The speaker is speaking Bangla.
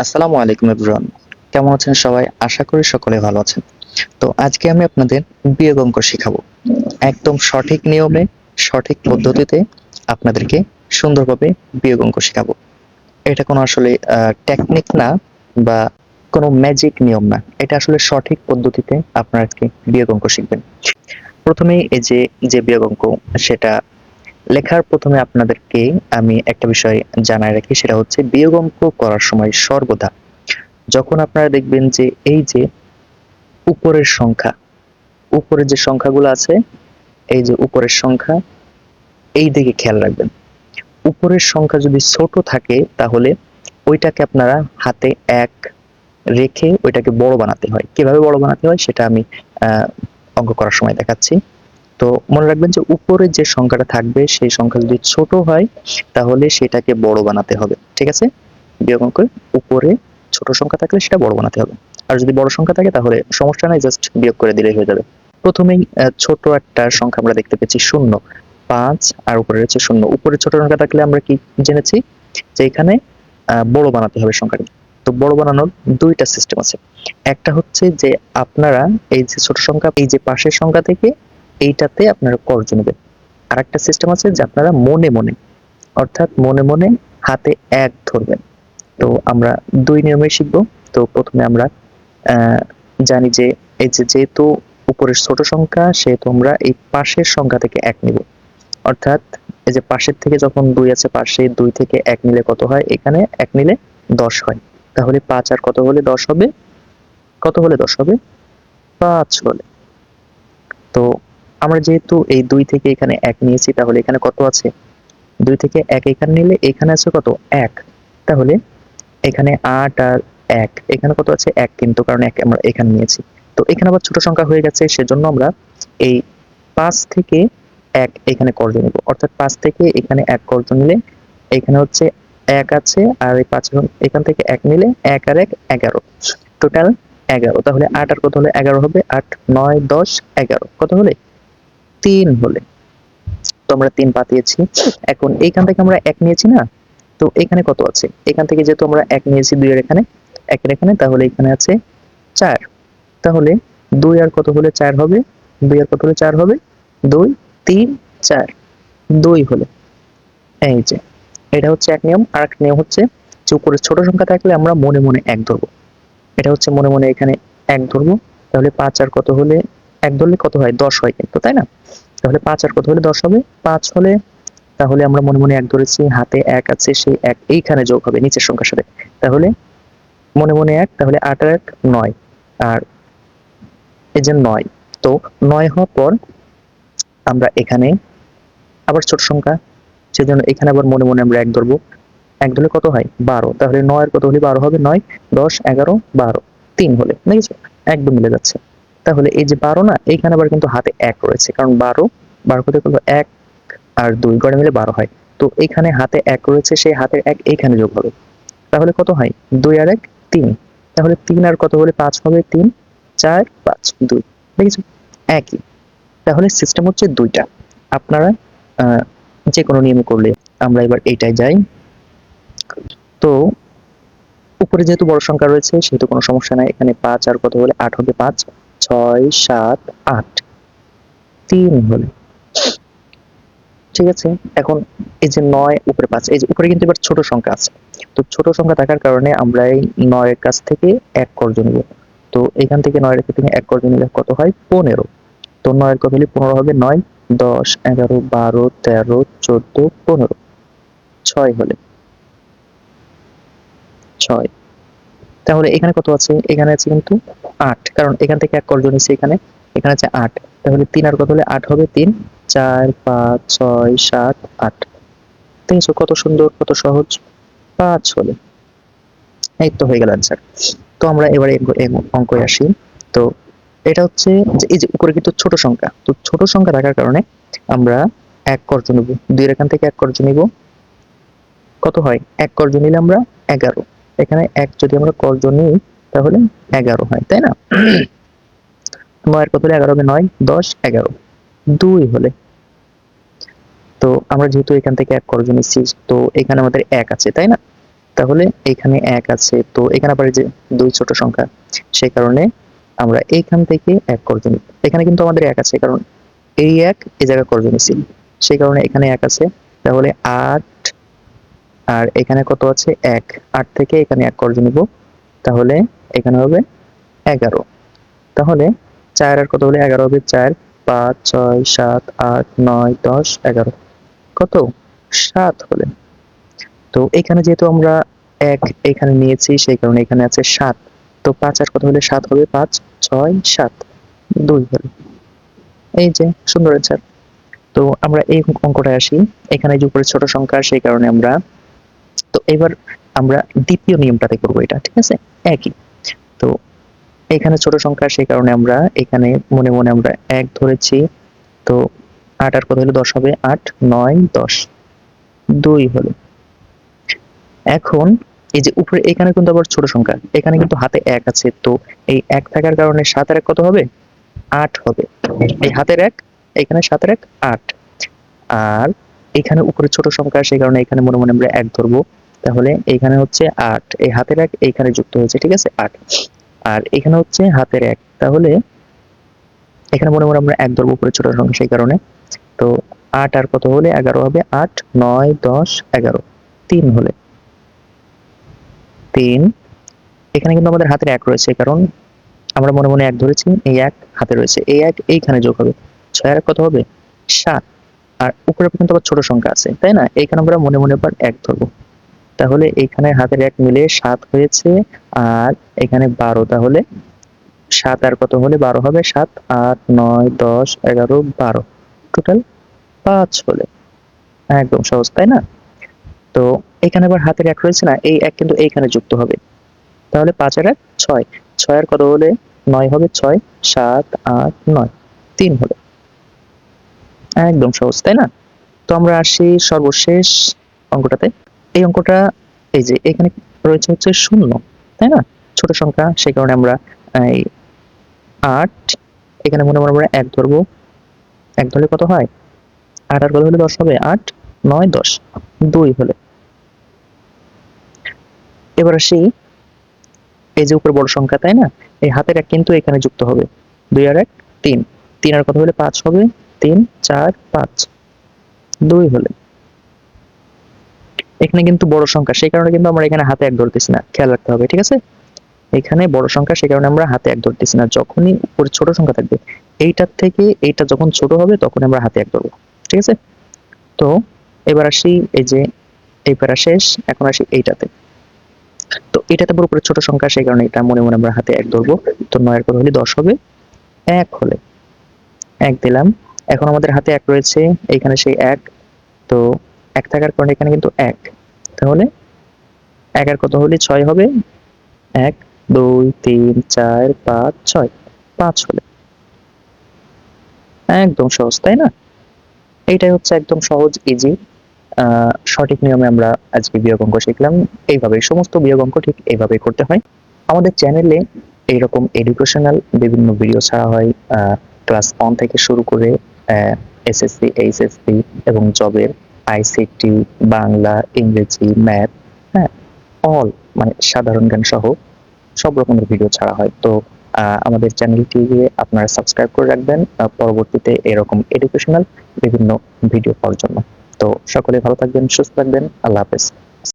আসসালামু আলাইকুম এভরিওয়ান। কেমন আছেন সবাই? আশা করি সকলে ভালো আছেন। তো আজকে আমি আপনাদের বিয়োগ অঙ্ক শিখাবো। একদম সঠিক নিয়মে, সঠিক পদ্ধতিতে আপনাদেরকে সুন্দরভাবে বিয়োগ অঙ্ক শিখাবো। এটা কোনো আসলে টেকনিক না বা কোনো ম্যাজিক নিয়ম না। এটা আসলে সঠিক পদ্ধতিতে আপনারা আজকে বিয়োগ অঙ্ক শিখবেন। প্রথমেই এই যে বিয়োগ অঙ্ক সেটা লেখার প্রথমে আপনাদেরকে আমি একটা বিষয় জানায় রাখি, সেটা হচ্ছে বিয়োগ অঙ্ক করার সময় সর্বদা যখন আপনারা দেখবেন যে এই যে উপরের সংখ্যা, উপরের যে সংখ্যাগুলো আছে, এই যে উপরের সংখ্যা, এই দিকে খেয়াল রাখবেন। উপরের সংখ্যা যদি ছোট থাকে তাহলে ওইটাকে আপনারা হাতে ১ রেখে ওইটাকে বড় বানাতে হয়। কিভাবে বড় বানাতে হয় সেটা আমি অঙ্ক করার সময় দেখাচ্ছি। তো মনে রাখবেন যে উপরে যে সংখ্যাটা থাকবে সেই সংখ্যা যদি ছোট হয় তাহলে সেটাকে বড় বানাতে হবে। ঠিক আছে? বিয়োগ অঙ্কে উপরে ছোট সংখ্যা থাকলে সেটা বড় বানাতে হবে। আর যদি বড় সংখ্যা থাকে তাহলে সমস্যা নাই, জাস্ট বিয়োগ করে দিলেই হয়ে যাবে। প্রথমেই ছোট একটা সংখ্যা আমরা দেখতে পেয়েছি ০, ৫ আর উপরে রয়েছে ০। উপরে ছোট সংখ্যা থাকলে আমরা কি জেনেছি যে এখানে বড় বানাতে হবে সংখ্যাটি। তো বড় বানানোর ২ টা সিস্টেম আছে। একটা হচ্ছে যে আপনারা এই যে ছোট সংখ্যা, এই যে পাশের সংখ্যা থেকে এইটাতে আপনারা কর্য নেবেন। আরেকটা সিস্টেম আছে যে আপনারা মনে মনে, অর্থাৎ মনে মনে হাতে ১ ধরবেন। তো আমরা ২ নিয়মেই শিখবো। তো প্রথমে আমরা জানি যে এই যে যেহেতু উপরের ছোট সংখ্যা সেহেতু আমরা এই পাশের সংখ্যা থেকে ১ নিব। অর্থাৎ এই যে পাশের থেকে যখন ২ আছে, পাশে ২ থেকে ১ নিলে কত হয়? এখানে ১ নিলে ১০ হয়। তাহলে ৫ আর কত হলে ১০ হবে? কত হলে ১০ হবে? ৫ হলে। তো আমরা যেহেতু এই ২ থেকে এখানে ১ নিয়েছি তাহলে এখানে কত আছে? ২ থেকে ১ এখানে নিলে এখানে আছে কত? ১। তাহলে এখানে ৮ আর ১, এখানে কত আছে? ১, কিন্তু কারণ ১ আমরা এখানে নিয়েছি। তো এখানে আবার ছোট সংখ্যা হয়ে গেছে, সেজন্য আমরা এই ৫ থেকে ১ এখানে কর্য নেব। অর্থাৎ ৫ থেকে এখানে ১ কর্য নিলে এখানে হচ্ছে ১ আছে আর এই ৫ এখান থেকে ১ নিলে ১ আর ১ ১১। টোটাল ১১। তাহলে ৮ আর কত হলে ১১ হবে? ৮, ৯, ১০, ১১। কত হলে? ৩ হলে। তো আমরা ৩ পাঠিয়েছি। এখন এইখান থেকে আমরা ১ নিয়েছি না? তো এখানে কত আছে? এখান থেকে যেহেতু আমরা ১ নিয়েছি ২ এর এখানে, ১ এর এখানে, তাহলে এখানে আছে ৪। তাহলে ২ আর কত হলে ৪ হবে? ২ আর কত হলে ৪ হবে? ২, ৩, ৪। ২ হলে। এই যে। এটা হচ্ছে এক নিয়ম। আরেকটা নিয়ম হচ্ছে যে উপরে ছোট সংখ্যা থাকলে আমরা মনে মনে ১ ধরবো। এটা হচ্ছে মনে মনে এখানে ১ ধরবো। তাহলে ৫ আর কত হলে ১ ধরলে কত হয়? ১০ হয় কিন্তু, তাই না? তাহলে ৫ আর কত হলে ১০ হবে? ৫ হলে তাহলে আমরা মনে মনে ১ ধরেছি, হাতে ১ আছে, সেই ১ এইখানে যোগ হবে নিচের সংখ্যার সাথে। তাহলে মনে মনে ১, তাহলে ৮ আর ১ ৯, আর এই যে ৯। তো ৯ হওয়ার পর আমরা এখানে আবার ছোট সংখ্যা, সেজন্য এখানে আবার মনে মনে আমরা ১ ধরবো। ১ ধরলে কত হয়? ১২। তাহলে ৯ এর কত হলে ১২ হবে? ৯, ১০, ১১, ১২। ৩ হলে, দেখেছো? একদম মিলে যাচ্ছে। তাহলে এই যে ১২ না, এইখানে আবার কিন্তু হাতে ১ রয়েছে। কারণ ১২ কোথায় করলো? ১ আর ২ গড়ে মিলে ১২ হয়। তো এখানে হাতে ১ রয়েছে, সেই হাতের ১ এইখানে যোগ হবে। তাহলে কত হয়? ২ আর ১, ৩। তাহলে ৩ আর কত হলে ৫ হবে? ৩, ৪, ৫, ২। দেখেছো? একই। তাহলে সিস্টেম হচ্ছে ২ টা। আপনারা আ যেকোনো নিয়মে করলে। আমরা এবার এইটায় যাই। তো উপরে যেহেতু বড় সংখ্যা রয়েছে সেহেতু কোনো সমস্যা নাই। এখানে ৫ আর কত হলে ৮ হবে? ৫, ৬, ৭, ৮। ৩ হলে। ঠিক আছে? এখন এই যে ৯ উপরে ৫, এই যে উপরে কিন্তু এবার ছোট সংখ্যা আছে। তো ছোট সংখ্যা থাকার কারণে আমরা এই ৯ এর কাছ থেকে ১ কর্য নিব। তো এখান থেকে ৯ এর থেকে ১ কর্য নিলে কত হয়? ১৫। তো ৯ এর কত হলে ১৫ হবে? ৯, ১০, ১১, ১২, ১৩, ১৪, ১৫। ৬ হলে। ৬। তাহলে এখানে কত আছে? এখানে আছে কিন্তু ৮, কারণ এখান থেকে ১ কর্য নিছি এখানে। এখানে আছে ৮। তাহলে ৩ আর কত হলে ৮ হবে? ৩, ৪, ৫, ৬, ৭, ৮। দেখেছো কত সুন্দর, কত সহজ? ৫ হলে। এই তো হয়ে গেল অ্যান্সার। তো আমরা এবারে অঙ্কে আসি। তো এটা হচ্ছে যে এই যে উপরে কিন্তু ছোট সংখ্যা। তো ছোট সংখ্যা থাকার কারণে আমরা ১ কর্য নিব। ২ এর এখান থেকে ১ কর্য নিব। কত হয়? ১ কর্য নিলে আমরা ১১। এখানে ১ যদি আমরা কর্য নিই তাহলে ১১ হয়, তাই না? ৯ এর কত হলে ১১ হবে? ৯, ১০, ১১। ২ হলে। তো আমরা যেহেতু এখান থেকে ১ কর্য নিচ্ছি, তো এখানে আমাদের ১ আছে, তাই না? তাহলে এখানে 1 আছে, তো এখানে আবার এই যে 2 ছোট সংখ্যা, সেই কারণে আমরা এইখান থেকে 1 করতে নিব। এখানে কিন্তু আমাদের 1 আছে, কারণ এই 1 এই জায়গায় করতে নিছি, সেই কারণে এখানে 1 আছে। তাহলে 8 আর এখানে কত আছে 1, 8 থেকে এখানে 1 করতে নিব, তাহলে এখানে হবে 11। তাহলে 4 আর কত হলে 11 হবে, 4, 5, 6, 7, 8, 9, 10, 11, কত 7 হলে। তো এখানে যেহেতু আমরা 1 এখানে নিয়েছি, সেই কারণে এখানে আছে 7। তো 5 আর কত হলে 7 হবে, 5, 6, 7, 2 হলো। এই যে সুন্দর অ্যান্সার। তো আমরা এই অঙ্কটায় আসি। এখানে যে উপরে ছোট সংখ্যা, সেই কারণে আমরা, তো এবার আমরা দ্বিতীয় নিয়মটাতে করব এটা, ঠিক আছে? একই। তো এখানে ছোট সংখ্যা, সেই কারণে আমরা এখানে মনে মনে আমরা 1 ধরেছি। তো 8 আর কত হলে 10 হবে, 8, 9, 10, 2 হলো। এখন এই যে উপরে এখানে কিন্তু আবার ছোট সংখ্যা, এখানে কিন্তু হাতে 1 আছে, তো এই 1 থাকার কারণে 7 আর 1 কত হবে, 8 হবে। এই হাতের 1, এখানে 7 এর 1, 8। আর এখানে উপরে ছোট সংখ্যা, সেই কারণে এখানে মনে মনে আমরা 1 ধরবো। তাহলে এখানে হচ্ছে 8, এই হাতের 1 এইখানে যুক্ত হয়েছে, ঠিক আছে, 8। আর এখানে হচ্ছে হাতের 1, তাহলে এখানে মনে মনে আমরা 1 ধরবো উপরে ছোট সংখ্যা, সেই কারণে। তো 8 আর কত হলে 11 হবে, 8, 9, 10, 11, 3 হলে। 3, এখানে কিন্তু আমাদের হাতের 1 রয়েছে, কারণ আমরা মনে মনে 1 ধরেছি, এই 1 হাতে রয়েছে, এই 1 এইখানে যোগ হবে, 6 আর কত হবে, 7। আর উপরে কিন্তু আবার ছোট সংখ্যা আছে, তাই না? এইখানে আমরা মনে মনে আবার 1 ধরবো। তাহলে এইখানে হাতের 1 মিলে 7 হয়েছে, আর এখানে 12, তাহলে 7 আর কত হলে 12 হবে, 7, 8, 9, 10, 11, 12, টোটাল 5 হলে। একদম সহজ, তাই না? তো এখানে আবার হাতের 1 রয়েছে না, এই 1 কিন্তু এইখানে যুক্ত হবে, তাহলে 5 আর 1, 6, 6 আর কত হলে 9 হবে, 6, 7, 8, 9, 3 হলে। একদম সহজ, তাই না? তো আমরা আসি সর্বশেষ অঙ্কটাতে। এই অঙ্কটা, এই যে এখানে রয়েছে হচ্ছে 0, তাই না? ছোট সংখ্যা, সেই কারণে আমরা এই 8, এখানে মনে মনে আমরা 1 ধরবো। 1 ধরলে কত হয়, 8 আর কত হলে 10 হবে, 8, 9, 10, 2 হলে। এবার আসি এই যে উপরে বড় সংখ্যা, তাই না? এই হাতের 1 কিন্তু এখানে যুক্ত হবে, 2 আর 1, 3, 3 আর কত হলে 5 হবে, 3, 4, 5, 2 হলে। এখানে কিন্তু বড় সংখ্যা, সেই কারণে কিন্তু আমরা এখানে হাতে 1 ধরতেছি না, খেয়াল রাখতে হবে, ঠিক আছে? এখানে বড় সংখ্যা, সেই কারণে আমরা হাতে 1 ধরতেছি না। যখনই উপরে ছোট সংখ্যা থাকবে, এইটার থেকে এইটা যখন ছোট হবে, তখন আমরা হাতে 1 ধরবো, ঠিক আছে? তো এবার আসি এই যে এই প্যারা শেষ, এখন আসি এইটাতে। তো এটাতে আবার উপরে ছোট সংখ্যা, সেই কারণে এটা মনে মনে আমরা হাতে 1 ধরবো। তো 9 এর কত হলে 10 হবে, 1 হলে। 1 দিলাম। এখন আমাদের হাতে 1 রয়েছে, এইখানে সেই 1, তো 1 থাকার কারণে এখানে কিন্তু 1, তাহলে 1 আর কত হলে 6 হবে, 1, 2, 3, 4, 5, 6, 5 হলে। একদম সহজ, তাই না? এইটাই হচ্ছে একদম সহজ, ইজি, সঠিক নিয়মে আমরা আজকে বিয়োগ অঙ্ক শিখলাম। এইভাবে সমস্ত বিয়োগ অঙ্ক ঠিক এইভাবেই করতে হয়। আমাদের চ্যানেলে এইরকম এডুকেশনাল বিভিন্ন ভিডিও ছাড়া হয়, ক্লাস 1 থেকে শুরু করে এসএসসি, এইচএসসি এবং জবের, আইসিটি, বাংলা, ইংরেজি, ম্যাথ, হ্যাঁ, অল, মানে সাধারণ জ্ঞান সহ সব রকমের ভিডিও ছাড়া হয়। তো আমাদের চ্যানেলটিকে আপনারা সাবস্ক্রাইব করে রাখবেন পরবর্তীতে এরকম এডুকেশনাল বিভিন্ন ভিডিও পাওয়ার জন্য। তো সকলে ভালো থাকবেন, সুস্থ থাকবেন, আল্লাহ হাফেজ।